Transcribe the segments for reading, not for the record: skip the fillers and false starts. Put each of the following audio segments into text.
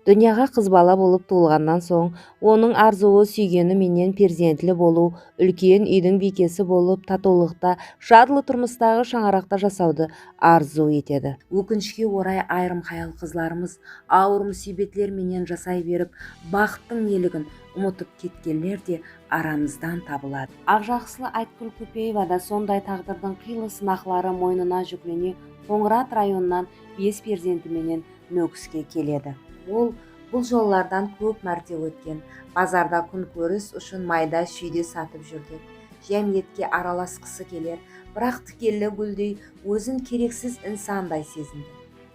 Дүнияға қыз бала болып туылғаннан соң, оның арзуы сүйгені менен перзентлі болу, үлкен үйдің бикесі болып, татулықта, шадлы тұрмыстағы шаңырақта жасауды арзу етеді. Өкінішке орай айрым қаял қызларымыз ауыр мұсибетлер менен жасай беріп, бақыттың нелігін ұмытып кеткенлер де арамыздан табылады. Ақжақсылы Айткүл Көпеева да сондай тағдырдың қилы сынақлары мойнына жүклене Қоңырат районынан 5 перзентіменен Мөкіске келеді. Ол бұл жоллардан көп мәрте өткен, базарда күнкөріс үшін майда шүйде сатып жүрді. Жәмиетке араласқысы келер, бірақ тікелі гүлдей өзін керексіз инсандай сезінді.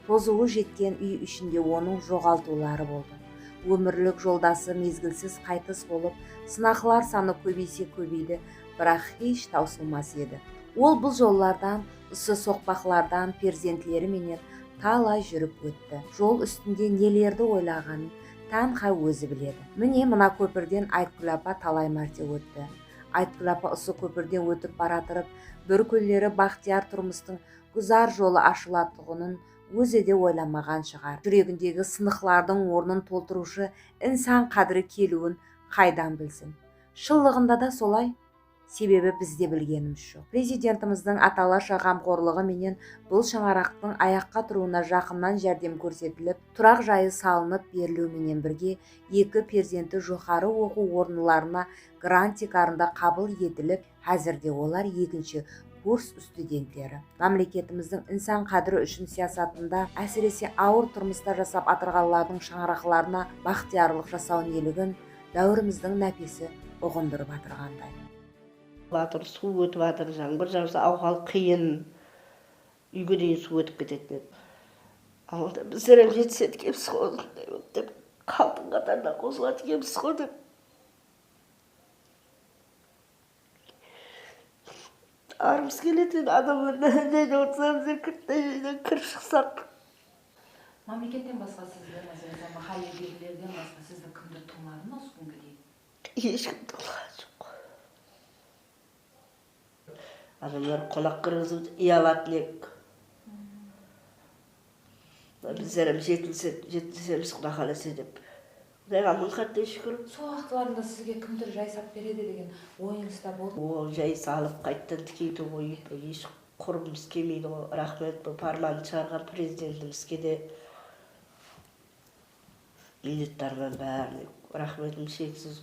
Тозуы жеткен үй ішінде оның жоғалтулары болды. Өмірлік жолдасы мезгілсіз қайтыс болып, сынақлар саны көбейсе көбейді, бірақ еш таусылмас еді. Ол бұл жоллардан, ұсы соқпақлардан перзентлері менен талай жүріп өтті. Жол үстінде нелерді ойлағанын тәнха өзі біледі. Міне мына көпірден Айткүл апа талай мәрте өтті. Айткүл апа ұсы көпірден өтіп баратырып, бір күндері бақтияр тұрмыстың гүзар жолы ашылатұғынын өзі де ойламаған шығар. Жүрегіндегі сынықлардың орнын толтырушы инсан қадірі келуін қайдан білсін. Шыллығында да солай, себебі бізде білгеніміз жоқ. Президентіміздің аталаша қамқорлығы менен бұл шаңырақтың аяққа тұруына жақыннан жәрдем көрсетіліп, тұрақ жайы салынып берілуіменен бірге, 2 перзенті жоғары оқу орындарына грантикарында қабыл етіліп, әзірде олар 2-ші курс студенттері. Мемлекетіміздің инсан қадірі үшін саясатында әсіресе ауыр тұрмыста жасап атырғалардың шаңырақларына бақтиярлық жасау нелігін дәуіріміздің нәпесі ұғындырып атырғандай. Су өтіп жатыр, жаңбыр жауса ауғал қиын, үйге дейін су өтіп кететін еді. Алда біздер жетсе екенбіз ғой деп, халықтың қатарына қосылады екенбіз ғой деп. Арымыз келетін адамдардан не отырсамыз еркектен кіріп шықсақ. Мемлекеттен басқа сізді, мәселен, махалледегілерден басқа сізді кімді тумады ма осы күнге дейін? Ешкім тумаған жоқ. Адамдар қонақ кіргізіп ұялатын ек. Біздер жетілсеміз құда қаласа деп. Құдайға мың қаттен шүкір. Сол уақытларында сізге кімдір жай сап береді деген ойыңызда болды? Ол жай салып қайттан тікейді ойып, еш құрбымыз келмейді ғой. Рахмет, бұл парманы шығарған президентімізге де минуттарынан бәріне рахметім шексіз.